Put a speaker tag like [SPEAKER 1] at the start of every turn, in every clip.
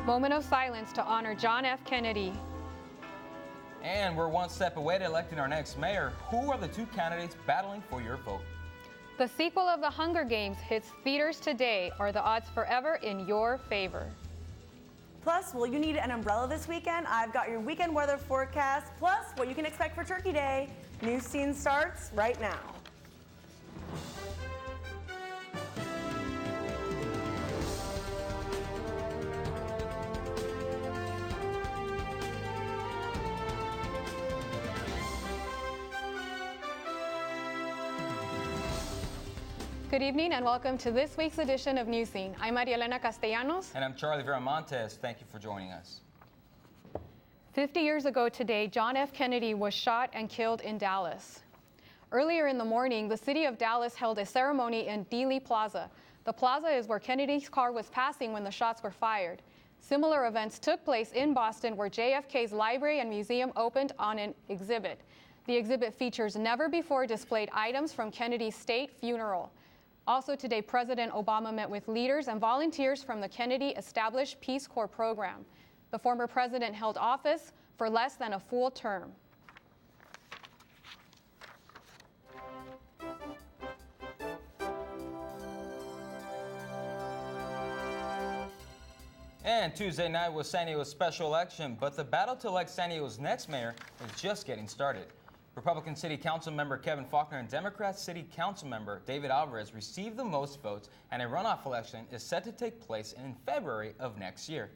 [SPEAKER 1] Moment of silence to honor John F. Kennedy.
[SPEAKER 2] And we're one step away to electing our next mayor. Who are the two candidates battling for your vote?
[SPEAKER 1] The sequel of The Hunger Games hits theaters today. Are the odds forever in your favor?
[SPEAKER 3] Plus, will you need an umbrella this weekend? I've got your weekend weather forecast, plus what you can expect for Turkey Day. Newscene starts right now.
[SPEAKER 1] Good evening and welcome to this week's edition of Newscene. I'm Maria Elena Castellanos.
[SPEAKER 2] And I'm Charlie Viramontes. Thank you for joining us.
[SPEAKER 1] 50 years ago today, John F. Kennedy was shot and killed in Dallas. Earlier in the morning, the city of Dallas held a ceremony in Dealey Plaza. The plaza is where Kennedy's car was passing when the shots were fired. Similar events took place in Boston, where JFK's library and museum opened on an exhibit. The exhibit features never-before displayed items from Kennedy's state funeral. Also today, President Obama met with leaders and volunteers from the Kennedy-established Peace Corps program. The former president held office for less than a full term.
[SPEAKER 2] And Tuesday night was San Diego's special election, but the battle to elect San Diego's next mayor is just getting started. Republican City Council member Kevin Faulkner and Democrat City Council member David Alvarez received the most votes, and a runoff election is set to take place in February of next year.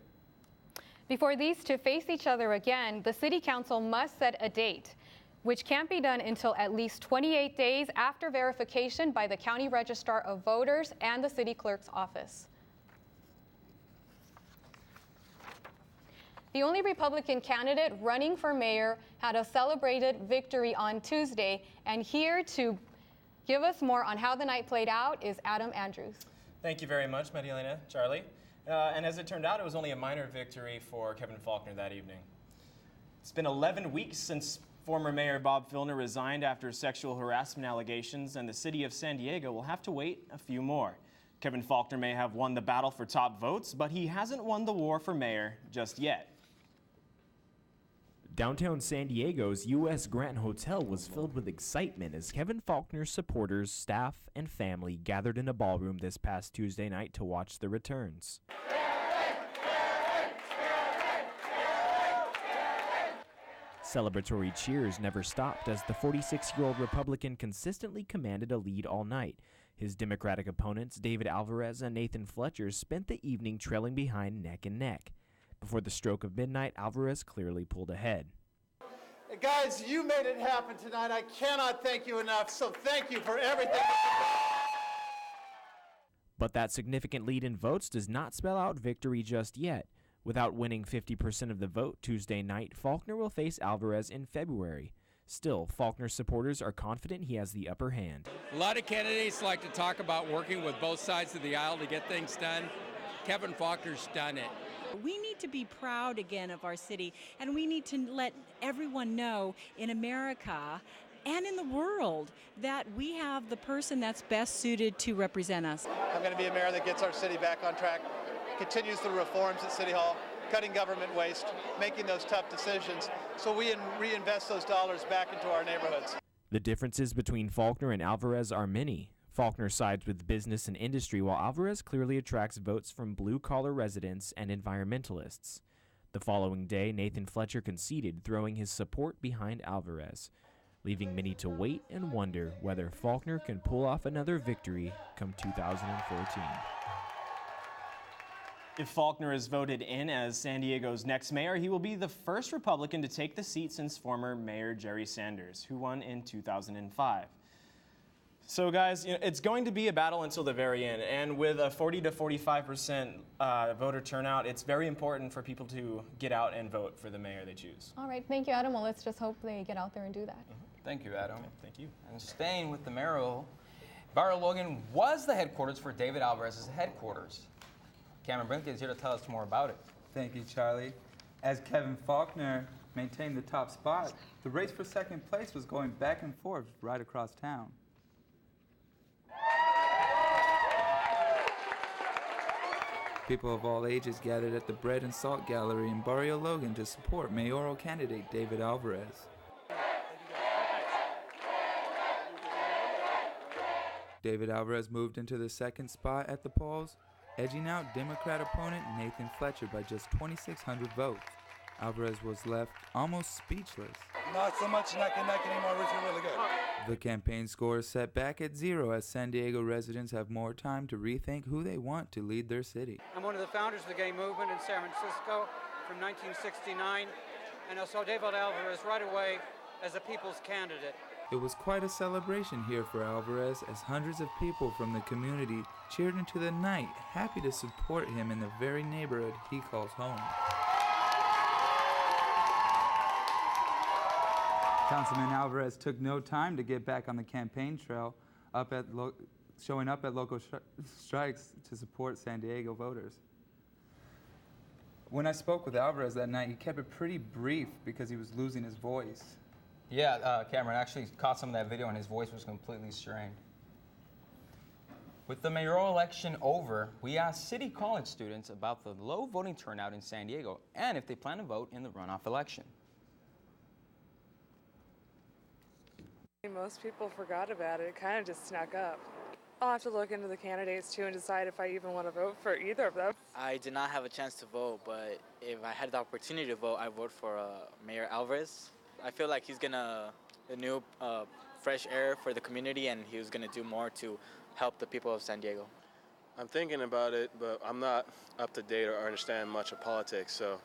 [SPEAKER 1] Before these two face each other again, the City Council must set a date, which can't be done until at least 28 days after verification by the County Registrar of Voters and the City Clerk's office. The only Republican candidate running for mayor had a celebrated victory on Tuesday, and here to give us more on how the night played out is Adam Andrews.
[SPEAKER 4] Thank you very much, Maria Elena, Charlie. And as it turned out, it was only a minor victory for Kevin Faulkner that evening. It's been 11 weeks since former Mayor Bob Filner resigned after sexual harassment allegations, and the city of San Diego will have to wait a few more. Kevin Faulkner may have won the battle for top votes, but he hasn't won the war for mayor just yet.
[SPEAKER 5] Downtown San Diego's U.S. Grant Hotel was filled with excitement as Kevin Faulkner's supporters, staff, and family gathered in a ballroom this past Tuesday night to watch the returns. Celebratory cheers never stopped as the 46-year-old Republican consistently commanded a lead all night. His Democratic opponents, David Alvarez and Nathan Fletcher, spent the evening trailing behind neck and neck. Before the stroke of midnight, Alvarez clearly pulled ahead.
[SPEAKER 6] Hey guys, you made it happen tonight. I cannot thank you enough, so thank you for everything.
[SPEAKER 5] But that significant lead in votes does not spell out victory just yet. Without winning 50% of the vote Tuesday night, Faulkner will face Alvarez in February. Still, Faulkner's supporters are confident he has the upper hand.
[SPEAKER 7] A lot of candidates like to talk about working with both sides of the aisle to get things done. Kevin Faulkner's done it.
[SPEAKER 8] We need to be proud again of our city, and we need to let everyone know in America and in the world that we have the person that's best suited to represent us.
[SPEAKER 6] I'm going to be a mayor that gets our city back on track, continues the reforms at City Hall, cutting government waste, making those tough decisions so we reinvest those dollars back into our neighborhoods.
[SPEAKER 5] The differences between Faulkner and Alvarez are many. Faulkner sides with business and industry, while Alvarez clearly attracts votes from blue-collar residents and environmentalists. The following day, Nathan Fletcher conceded, throwing his support behind Alvarez, leaving many to wait and wonder whether Faulkner can pull off another victory come 2014.
[SPEAKER 4] If Faulkner is voted in as San Diego's next mayor, he will be the first Republican to take the seat since former Mayor Jerry Sanders, who won in 2005. So guys, it's going to be a battle until the very end, and with a 40 to 45% voter turnout, it's very important for people to get out and vote for the mayor they choose.
[SPEAKER 1] All right, thank you, Adam. Well, let's just hope they get out there and do that.
[SPEAKER 2] Thank you, Adam.
[SPEAKER 4] Okay, thank you.
[SPEAKER 2] And staying with the mayoral, Barrio Logan was the headquarters for David Alvarez's headquarters. Cameron Brinkley is here to tell us more about it.
[SPEAKER 9] Thank you, Charlie. As Kevin Faulkner maintained the top spot, the race for second place was going back and forth right across town. People of all ages gathered at the Bread and Salt Gallery in Barrio Logan to support mayoral candidate David Alvarez. David Alvarez moved into the second spot at the polls, edging out Democrat opponent Nathan Fletcher by just 2,600 votes. Alvarez was left almost speechless.
[SPEAKER 10] Not so much neck and neck anymore, we feel really good.
[SPEAKER 9] The campaign score is set back at 0 as San Diego residents have more time to rethink who they want to lead their city.
[SPEAKER 11] I'm one of the founders of the gay movement in San Francisco from 1969, and I saw David Alvarez right away as a people's candidate.
[SPEAKER 9] It was quite a celebration here for Alvarez as hundreds of people from the community cheered into the night, happy to support him in the very neighborhood he calls home. Councilman Alvarez took no time to get back on the campaign trail, showing up at local strikes to support San Diego voters. When I spoke with Alvarez that night, he kept it pretty brief because he was losing his voice.
[SPEAKER 2] Yeah, Cameron actually caught some of that video and his voice was completely strained. With the mayoral election over, we asked City College students about the low voting turnout in San Diego and if they plan to vote in the runoff election.
[SPEAKER 12] Most people forgot about it. It kind of just snuck up. I'll have to look into the candidates too and decide if I even want to vote for either of them.
[SPEAKER 13] I did not have a chance to vote, but if I had the opportunity to vote, I vote for Mayor Alvarez. I feel like he's gonna a new fresh air for the community, and he was gonna do more to help the people of San Diego.
[SPEAKER 14] I'm thinking about it, but I'm not up to date or understand much of politics. So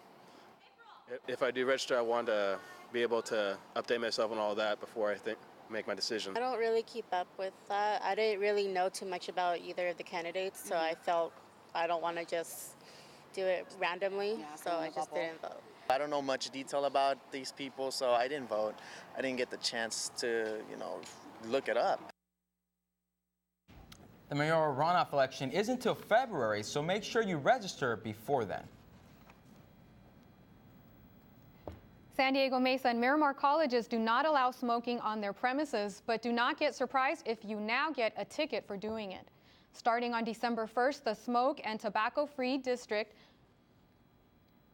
[SPEAKER 14] if I do register, I want to be able to update myself on all that before I make my decision.
[SPEAKER 15] I don't really keep up with that. I didn't really know too much about either of the candidates, so I felt I don't want to just do it randomly, so I just didn't vote.
[SPEAKER 16] I don't know much detail about these people, so I didn't vote. I didn't get the chance to, look it up.
[SPEAKER 2] The mayoral runoff election isn't until February, so make sure you register before then.
[SPEAKER 1] San Diego Mesa and Miramar colleges do not allow smoking on their premises, but do not get surprised if you now get a ticket for doing it. Starting on December 1st, the Smoke and Tobacco-Free District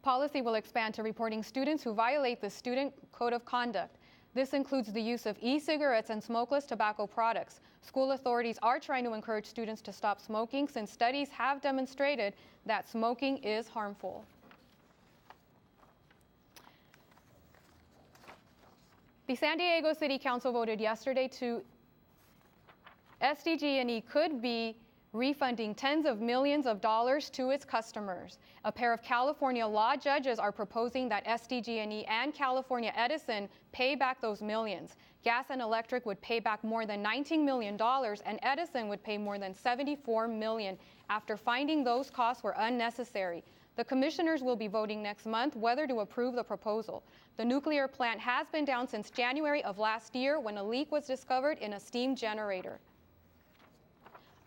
[SPEAKER 1] policy will expand to reporting students who violate the Student Code of Conduct. This includes the use of e-cigarettes and smokeless tobacco products. School authorities are trying to encourage students to stop smoking since studies have demonstrated that smoking is harmful. The San Diego City Council voted yesterday to SDG&E could be refunding tens of millions of dollars to its customers. A pair of California law judges are proposing that SDG&E and California Edison pay back those millions. Gas and Electric would pay back more than $19 million, and Edison would pay more than $74 million after finding those costs were unnecessary. The commissioners will be voting next month whether to approve the proposal. The nuclear plant has been down since January of last year when a leak was discovered in a steam generator.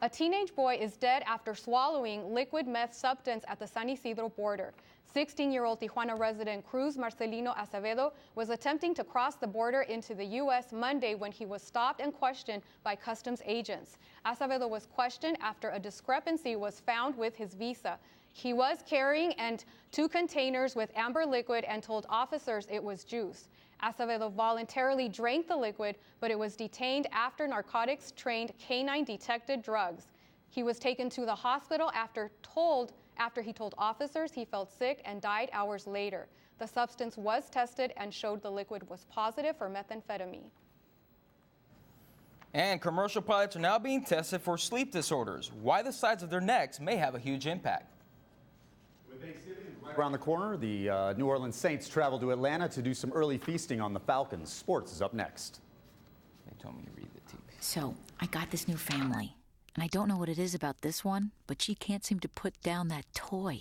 [SPEAKER 1] A teenage boy is dead after swallowing liquid meth substance at the San Isidro border. 16-year-old Tijuana resident Cruz Marcelino Acevedo was attempting to cross the border into the U.S. Monday when he was stopped and questioned by customs agents. Acevedo was questioned after a discrepancy was found with his visa. He was carrying 2 containers with amber liquid and told officers it was juice. Acevedo voluntarily drank the liquid, but it was detained after narcotics-trained canine detected drugs. He was taken to the hospital after he told officers he felt sick and died hours later. The substance was tested and showed the liquid was positive for methamphetamine.
[SPEAKER 2] And commercial pilots are now being tested for sleep disorders. Why the sides of their necks may have a huge impact.
[SPEAKER 17] Around the corner, the New Orleans Saints travel to Atlanta to do some early feasting on the Falcons. Sports is up next.
[SPEAKER 2] They told me to read the TV.
[SPEAKER 18] So, I got this new family, and I don't know what it is about this one, but she can't seem to put down that toy.